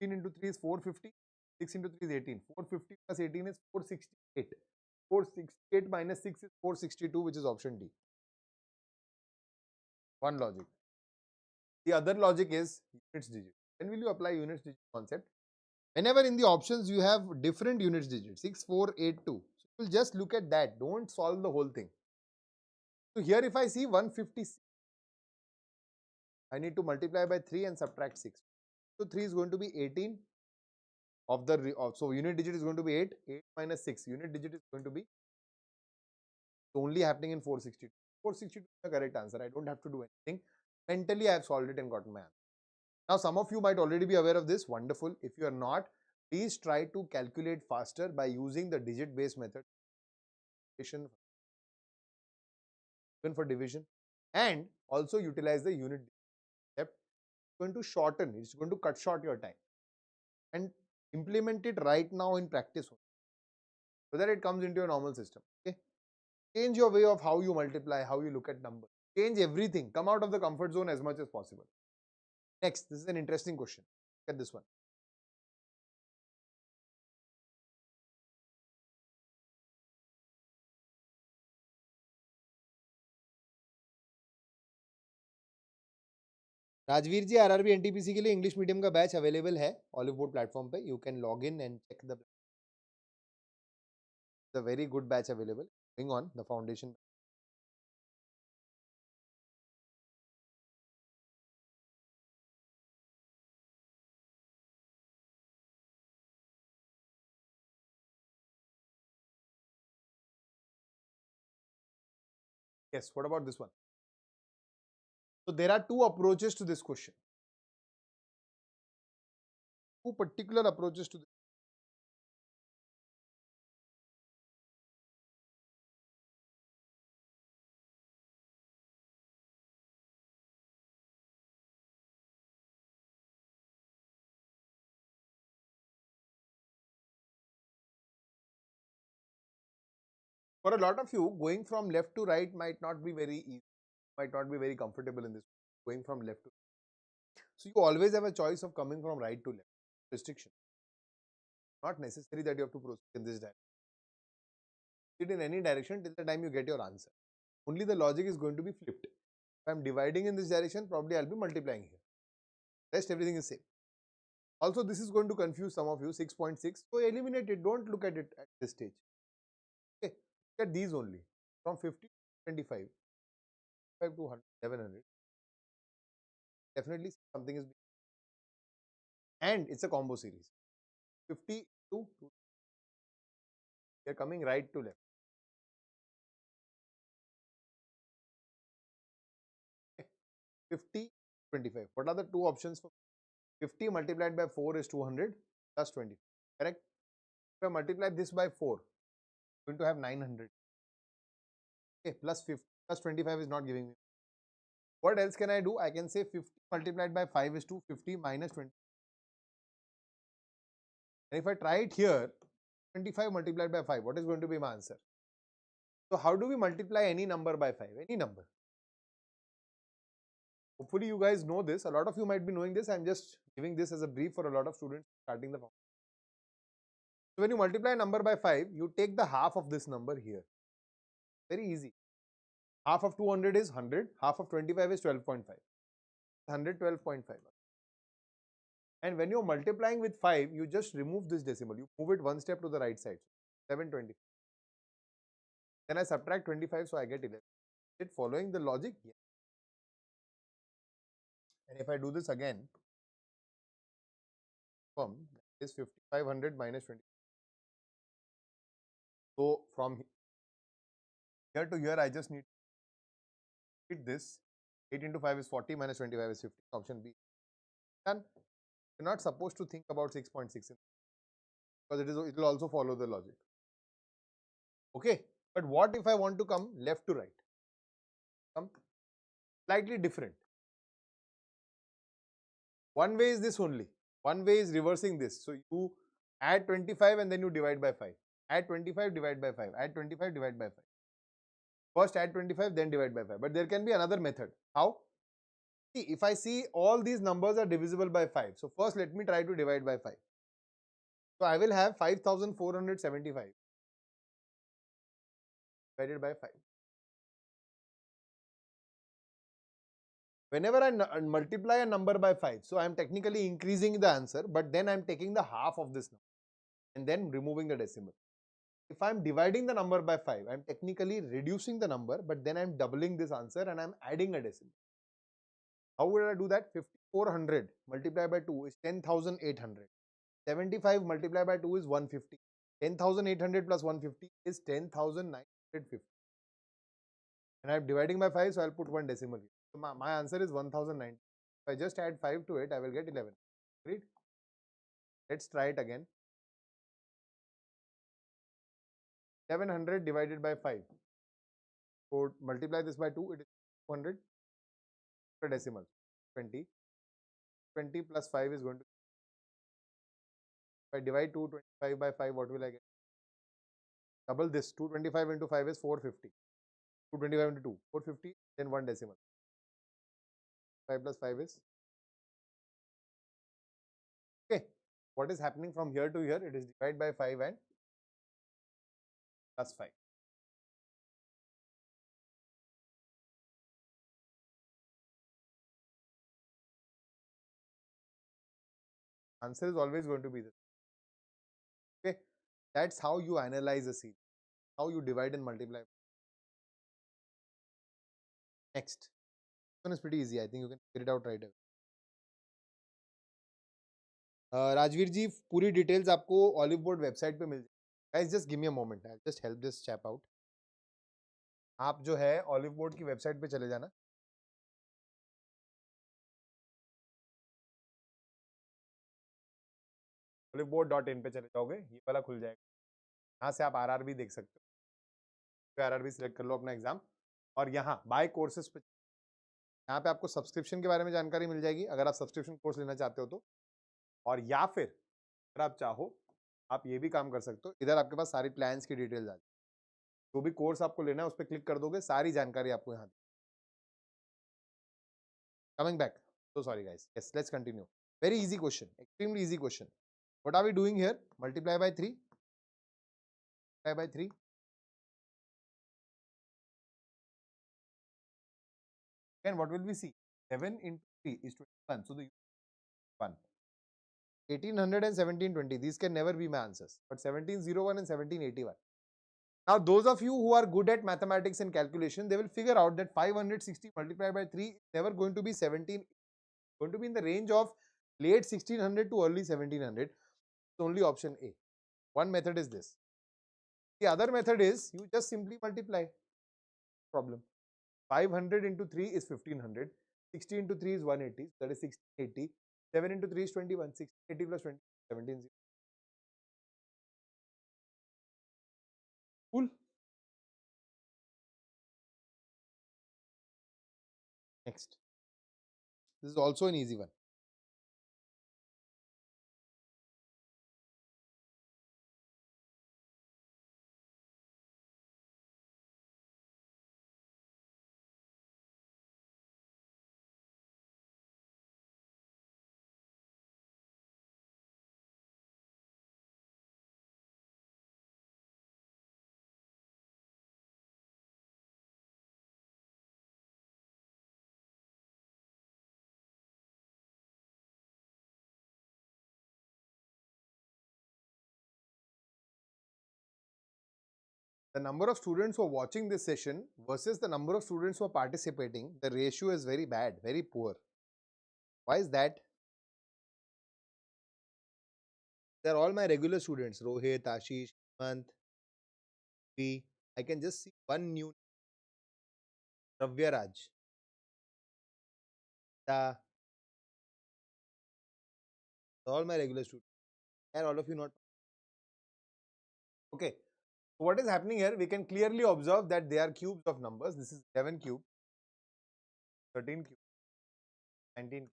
15 into 3 is 450. 6 into 3 is 18. 450 plus 18 is 468. 468 minus 6 is 462, which is option D. One logic. The other logic is units digit. When will you apply units digit concept? Whenever in the options you have different units digits, 6482. So you will just look at that. Don't solve the whole thing. So here if I see 156, I need to multiply by 3 and subtract 6. So 3 is going to be 18 of the, so unit digit is going to be 8. 8 minus 6, unit digit is going to be only happening in 462. 462 is the correct answer. I don't have to do anything. Mentally I have solved it and gotten my answer. Now some of you might already be aware of this. Wonderful. If you are not, please try to calculate faster by using the digit based method, even for division, and also utilize the unit step. It's going to shorten, it's going to cut short your time, and implement it right now in practice so that it comes into your normal system. Okay, change your way of how you multiply, how you look at numbers, change everything, come out of the comfort zone as much as possible. Next, this is an interesting question. Look at this one. Rajveer ji, RRB NTPC के लिए English medium का batch available है Oliveboard platform पे. You can log in and check the very good batch available going on the foundation. Yes, what about this one? So there are two approaches to this question. Two particular approaches to this. For a lot of you, going from left to right might not be very easy, might not be very comfortable in this, going from left to right. So you always have a choice of coming from right to left. Restriction. Not necessary that you have to proceed in this direction. In any direction till the time you get your answer. Only the logic is going to be flipped. If I am dividing in this direction, probably I will be multiplying here. Rest everything is same. Also, this is going to confuse some of you. 6.6. So eliminate it. Don't look at it at this stage. Okay. Look at these only. From 50 to 25. 5 to 100, 700. Definitely something is. And it's a combo series. 50 to 2. They are coming right to left. 50, 25. What are the two options for 50 multiplied by 4 is 200 plus 20. Correct? If I multiply this by 4, I'm going to have 900. Okay, plus 50 plus 25 is not giving me. What else can I do? I can say 50 multiplied by 5 is 250 minus 20. And if I try it here, 25 multiplied by 5, what is going to be my answer? So how do we multiply any number by 5? Any number. Hopefully you guys know this. A lot of you might be knowing this. I'm just giving this as a brief for a lot of students starting the foundation. So when you multiply a number by 5, you take the half of this number here. Very easy. Half of 200 is 100. Half of 25 is 12.5. 112.5. And when you're multiplying with 5, you just remove this decimal. You move it one step to the right side. 720. Then I subtract 25, so I get 11. Is it following the logic? Yeah. And if I do this again, is 5500 minus 20. So from here to here, I just need to hit this. 8 into 5 is 40 minus 25 is 50. Option B. And you're not supposed to think about 6.6 because it will also follow the logic. Okay. But what if I want to come left to right? Come slightly different. One way is this only. One way is reversing this. So you add 25 and then you divide by 5. Add 25, divide by 5. Add 25, divide by 5. First add 25, then divide by 5. But there can be another method. How? See, if I see all these numbers are divisible by 5. So first let me try to divide by 5. So I will have 5475 divided by 5. Whenever I multiply a number by 5, so I am technically increasing the answer, but then I am taking the half of this number and then removing the decimal. If I am dividing the number by 5, I am technically reducing the number, but then I am doubling this answer and I am adding a decimal. How would I do that? 5400 multiplied by 2 is 10,800. 75 multiplied by 2 is 150. 10,800 plus 150 is 10,950. And I'm dividing by 5, so I'll put one decimal here. So my answer is 1090. If I just add 5 to it, I will get 11. Agreed? Let's try it again. 1100 divided by 5. So multiply this by 2, it is 200. A decimal. 20. 20 plus 5 is going to. If I divide 225 by 5, what will I get? Double this. 225 into 5 is 450. 225 into 2, 450, then one decimal. 5 plus 5 is. Okay. What is happening from here to here? It is divided by 5 and plus 5. Answer is always going to be this. Okay. That's how you analyze a series. How you divide and multiply. Next. This one is pretty easy. I think you can figure it out right away. Rajveer ji पूरी details आपको Oliveboard website पे मिल जाएगी. Guys just give me a moment, I just help this chap out. आप जो है olive board की website पे चले जाना. oliveboard.in पे चले जाओगे, ये वाला खुल जाएगा. यहाँ से आप आरआरबी देख सकते हो. आरआरबी सिलेक्ट कर लो अपना एग्जाम और यहाँ बाय कोर्सेज पे यहाँ पे आपको सब्सक्रिप्शन के बारे में जानकारी मिल जाएगी अगर आप सब्सक्रिप्शन कोर्स लेना चाहते हो तो. और या फिर अगर आप चाहो आप ये भी काम कर सकते हो, इधर आपके पास सारी प्लान्स की डिटेल्स आ जाए. जो भी कोर्स आपको लेना है उस पर क्लिक कर दोगे, सारी जानकारी आपको यहाँ. Coming back. So sorry guys. Yes, let's continue. Very easy question. Extremely easy question. What are we doing here? Multiply by 3. Multiply by 3. And what will we see? 7 into 3 is 21. So the 1. 1800 and 1720. These can never be my answers. But 1701 and 1781. Now those of you who are good at mathematics and calculation, they will figure out that 560 multiplied by 3 is never going to be 17. It's going to be in the range of late 1600 to early 1700. It's only option A. One method is this. The other method is you just simply multiply. Problem. 500 into 3 is 1500. 60 into 3 is 180. That is 1680. 7 into 3 is 21. 1680 plus 20 17. Cool. Next. This is also an easy one. The number of students who are watching this session versus the number of students who are participating, the ratio is very bad, very poor. Why is that? They're all my regular students. Rohit, Ashish, Mant, V. I can just see one new Ravya Raj. They're all my regular students. And all of you not. Okay. So what is happening here? We can clearly observe that they are cubes of numbers. This is 11 cube, 13 cube, 19.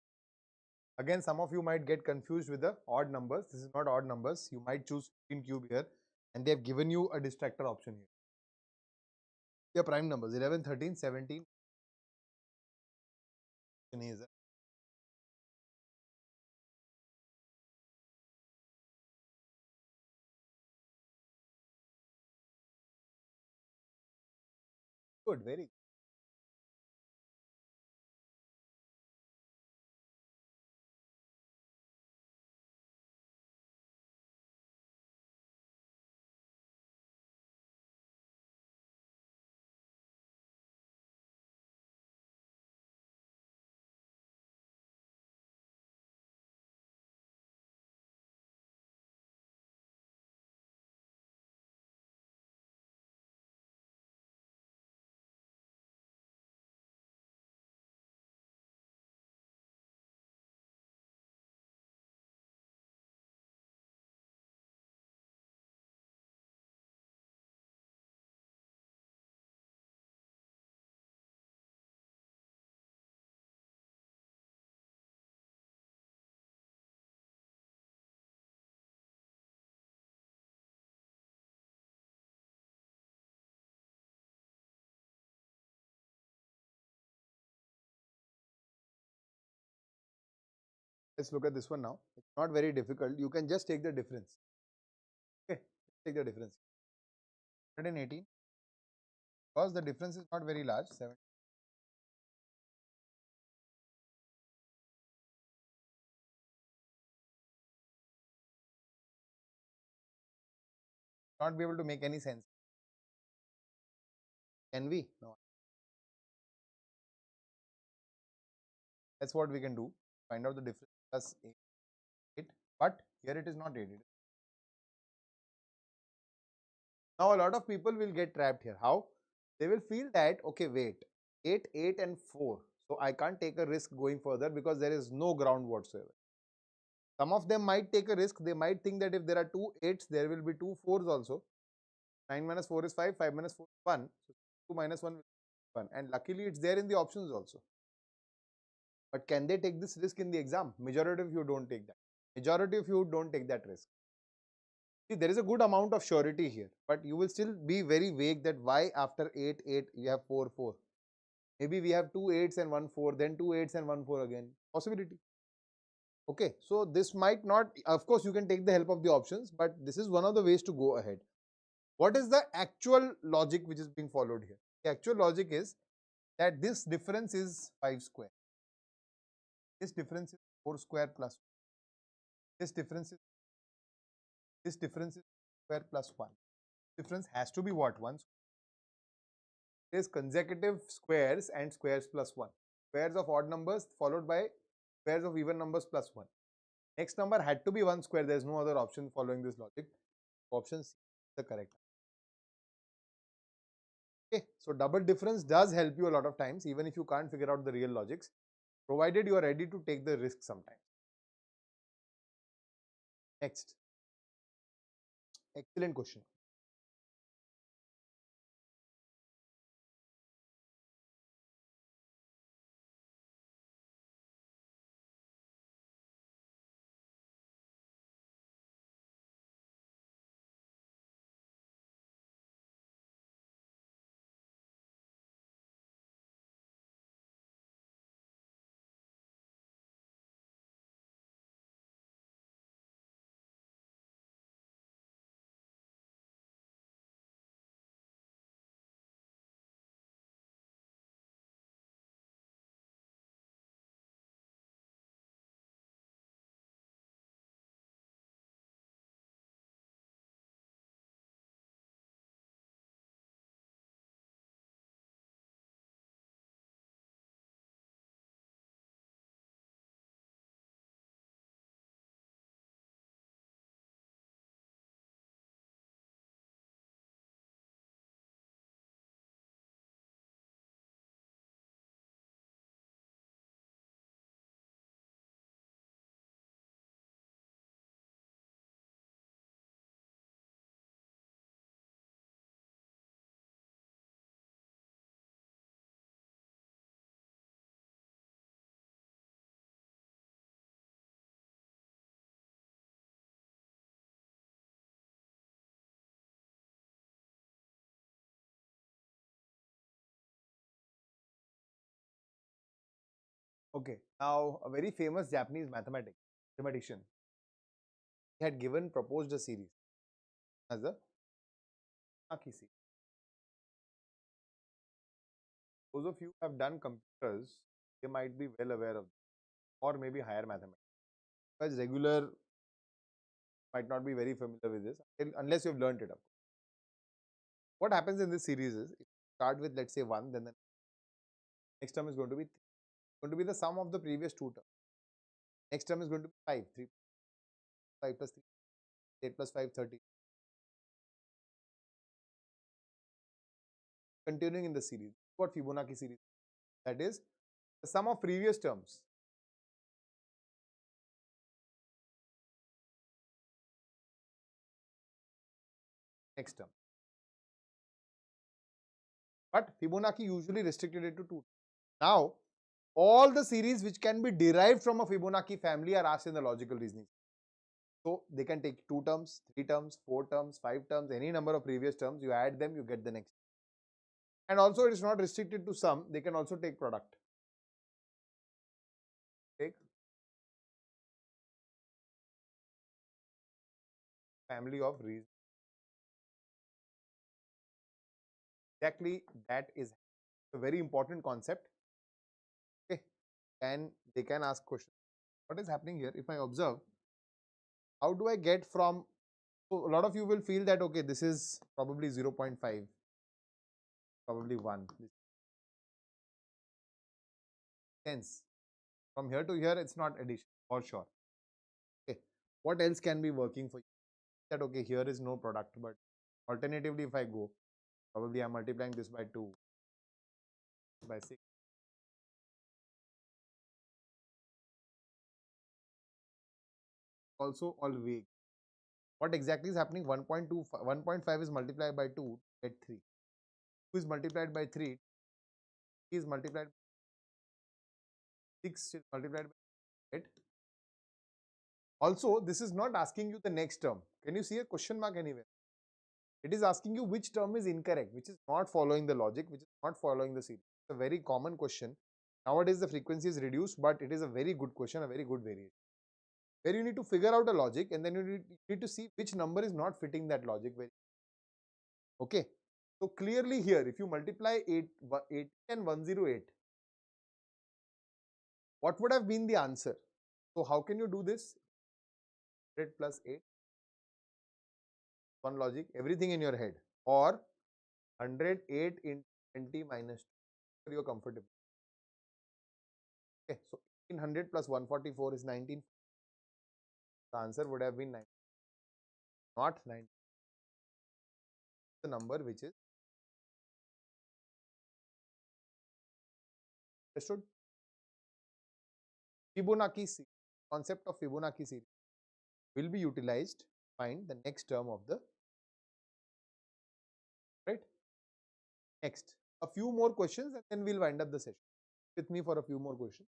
Again, some of you might get confused with the odd numbers. This is not odd numbers. You might choose 15 cube here and they have given you a distractor option here. Your prime numbers 11, 13, 17. Good, very good. Let's look at this one now. It's not very difficult. You can just take the difference. Okay, take the difference. 118, because the difference is not very large. 7 not be able to make any sense. Can we? No. That's what we can do. Find out the difference plus 8. But here it is not 8. Now a lot of people will get trapped here. How? They will feel that, okay, wait, 8, 8 and 4. So I can't take a risk going further because there is no ground whatsoever. Some of them might take a risk. They might think that if there are 2 8s, there will be 2 4s also. 9 minus 4 is 5, 5 minus 4 is 1. So 2 minus 1 is 1. And luckily it's there in the options also. But can they take this risk in the exam? Majority of you don't take that. Majority of you don't take that risk. See, there is a good amount of surety here, but you will still be very vague that why after 8, 8, you have 4, 4. Maybe we have 2 8s and 1 4, then 2 8s and 1 4 again. Possibility. Okay, so this might not, of course, you can take the help of the options, but this is one of the ways to go ahead. What is the actual logic which is being followed here? The actual logic is that this difference is 5 square. This difference is 4 square plus 1. This difference is square plus 1. Difference has to be what? 1. There is consecutive squares and squares plus 1. Squares of odd numbers followed by squares of even numbers plus 1. Next number had to be 1 square. There is no other option following this logic. Option C is the correct. Okay, so double difference does help you a lot of times, even if you can't figure out the real logics, provided you are ready to take the risk sometime. Next, excellent question. Okay, now a very famous Japanese mathematician, he had proposed a series as a Fibonacci series. Those of you who have done computers, they might be well aware of this, or maybe higher mathematics. Because regular might not be very familiar with this unless you've learned it up. What happens in this series is, if you start with, let's say, 1, then the next term is going to be 3. Going to be the sum of the previous 2 terms. Next term is going to be 5. 3, 5 plus 3, 8 plus 5, 30. Continuing in the series. What Fibonacci series? That is the sum of previous terms. Next term. But Fibonacci usually restricted it to 2. Now, all the series which can be derived from a Fibonacci family are asked in the logical reasoning. So they can take 2 terms, 3 terms, 4 terms, 5 terms, any number of previous terms. You add them, you get the next. And also it is not restricted to sum. They can also take product. Take family of reasons. Exactly, that is a very important concept. Okay, and they can ask questions. What is happening here? If I observe, how do I get from, so a lot of you will feel that okay, this is probably 0.5, probably 1. This sense. From here to here, it's not addition for sure. Okay, what else can be working for you? That okay, here is no product, but alternatively, if I go, probably I'm multiplying this by 2, by 6. Also, all vague. What exactly is happening? 1.2, 1.5 is multiplied by 2, get 3. 2 is multiplied by 3, 3 is multiplied by 6 is multiplied by 8. Also, this is not asking you the next term. Can you see a question mark anywhere? It is asking you which term is incorrect, which is not following the logic, which is not following the series. It's a very common question. Nowadays, the frequency is reduced, but it is a very good question, a very good variation. Where you need to figure out a logic and then you need to see which number is not fitting that logic. Okay. So clearly here, if you multiply 8 and 108, what would have been the answer? So how can you do this? 100 plus 8, one logic, everything in your head, or 108 into 20 minus 2, you're comfortable. Okay, so 1800 plus 144 is 19. The answer would have been 19, not 19. The number which is understood. Fibonacci series, concept of Fibonacci series will be utilized to find the next term of the right. Next, a few more questions and then we'll wind up the session. With me for a few more questions.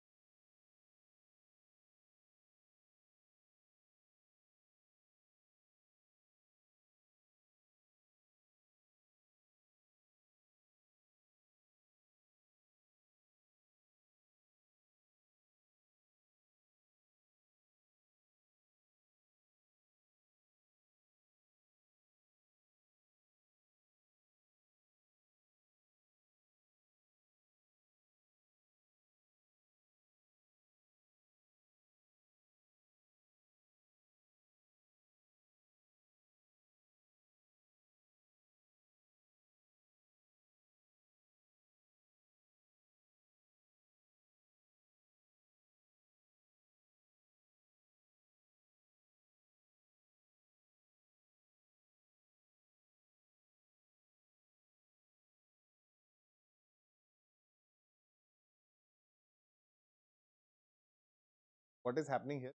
What is happening here?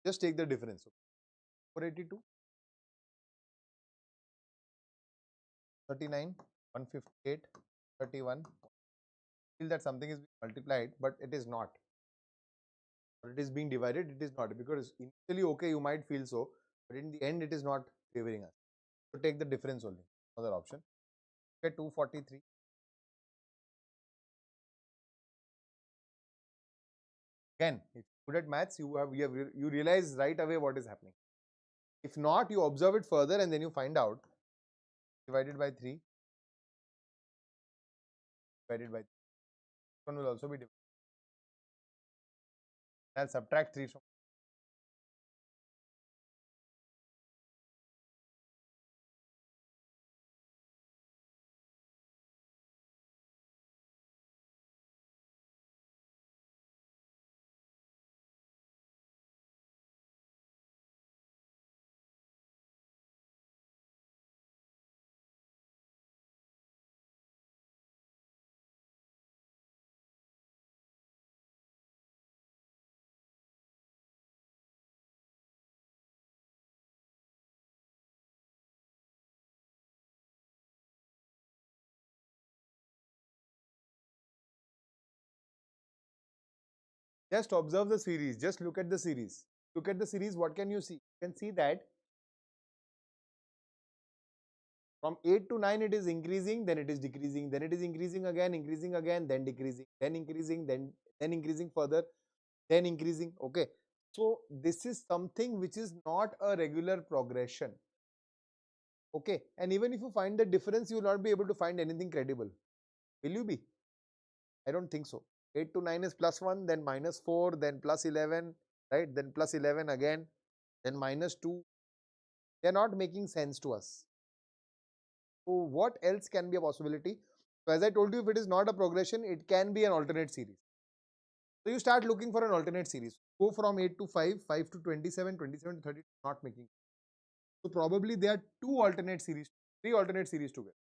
Just take the difference. 482, 39, 158, 31. Feel that something is being multiplied, but it is not. Or it is being divided, it is not. Because initially, okay, you might feel so, but in the end, it is not favoring us. So take the difference only. Another option. Okay, 243. Again, if you good at maths, you realize right away what is happening. If not, you observe it further and then you find out. Divided by 3, divided by 3. This one will also be divided. I'll subtract 3 from. Just observe the series. Just look at the series. Look at the series. What can you see? You can see that from 8 to 9 it is increasing, then it is decreasing, then it is increasing again, then decreasing, then increasing, then increasing further, then increasing. Okay. So this is something which is not a regular progression. Okay, and even if you find the difference, you will not be able to find anything credible. Will you be? I don't think so. 8 to 9 is +1, then -4, then +11, right? Then +11 again, then -2. They are not making sense to us. So what else can be a possibility? So as I told you, if it is not a progression, it can be an alternate series. So you start looking for an alternate series. Go from 8 to 5, 5 to 27, 27 to 30, not making. So probably there are two alternate series, three alternate series together.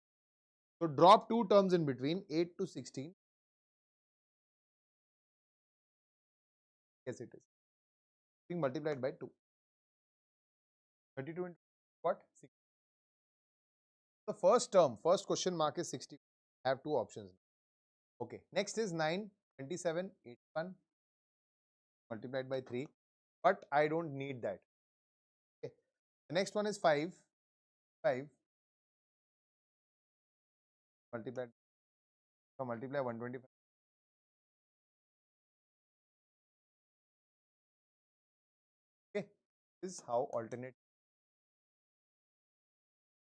So drop two terms in between, 8 to 16. Yes, it is. Being multiplied by 2. 32 into what? 6. The first term, first question mark is 60. I have two options. Okay. Next is 9, 27, 81 multiplied by 3. But I don't need that. Okay. The next one is 5, 5 multiplied, so multiply 125. Okay. This is how alternate.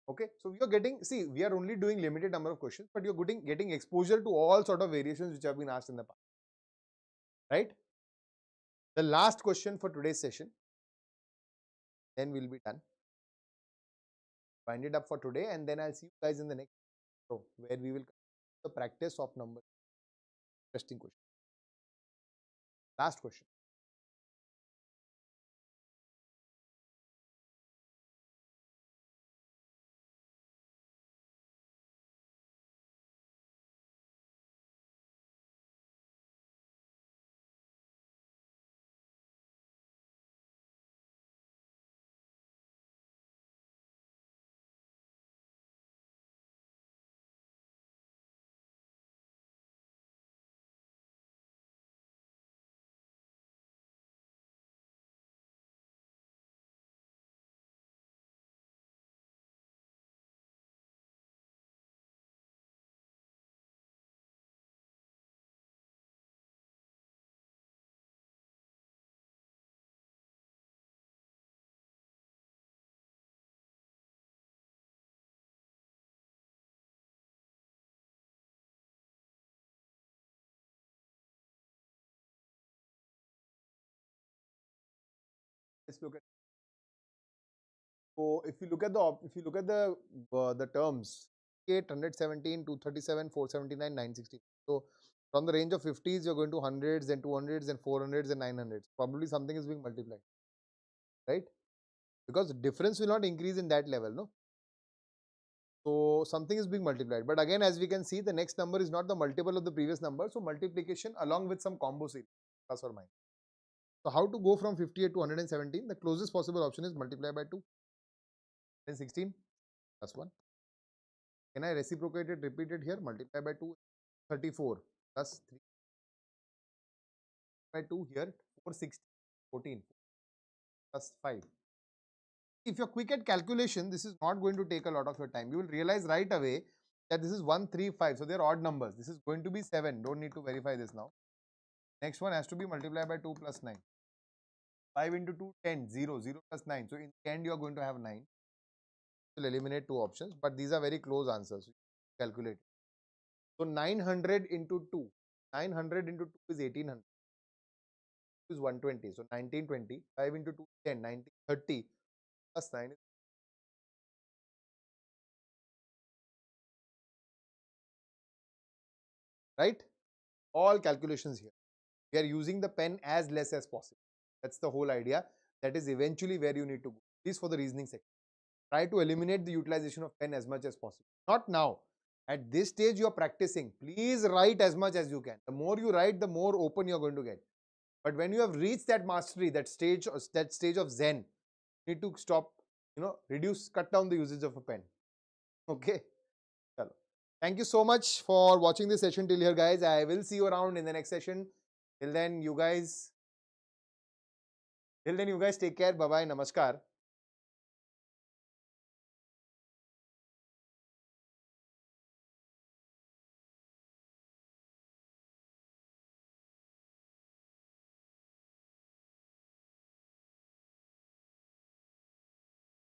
Okay. So we are getting, see, we are only doing limited number of questions, but you're getting exposure to all sort of variations which have been asked in the past. Right? The last question for today's session, then we'll be done. Wind it up for today, and then I'll see you guys in the next show where we will the practice of number. Interesting question. Last question. Let's look at. So if you look at the terms, 8, 117, 237, 479, 960. So from the range of 50s, you're going to hundreds, then 200s, then 400s, and 900s. Probably something is being multiplied, right? Because difference will not increase in that level, no? So something is being multiplied. But again, as we can see, the next number is not the multiple of the previous number. So multiplication along with some combo series, plus or minus. So how to go from 58 to 117? The closest possible option is multiply by 2. Then 16 plus 1. Can I reciprocate it, repeat it here? Multiply by 2, 34 plus 3 by 2 here, 460, 14 plus 5. If you're quick at calculation, this is not going to take a lot of your time. You will realize right away that this is 135. So they're odd numbers. This is going to be 7. Don't need to verify this now. Next one has to be multiplied by 2 plus 9. 5 into 2, 10, 0, 0 plus 9. So in the end, you are going to have 9. Will eliminate two options, but these are very close answers. Calculate. So 900 into 2. 900 into 2 is 1800. Is 120. So 1920. 5 into 2 is 10. 1930 plus 9 is right. All calculations here. We are using the pen as less as possible. That's the whole idea. That is eventually where you need to go. This for the reasoning section. Try to eliminate the utilization of pen as much as possible. Not now. At this stage, you are practicing. Please write as much as you can. The more you write, the more open you are going to get. But when you have reached that mastery, that stage of Zen, you need to stop, reduce, cut down the usage of a pen. Okay. Chalo. Thank you so much for watching this session till here, guys. I will see you around in the next session. Till then, you guys take care. Bye bye. Namaskar.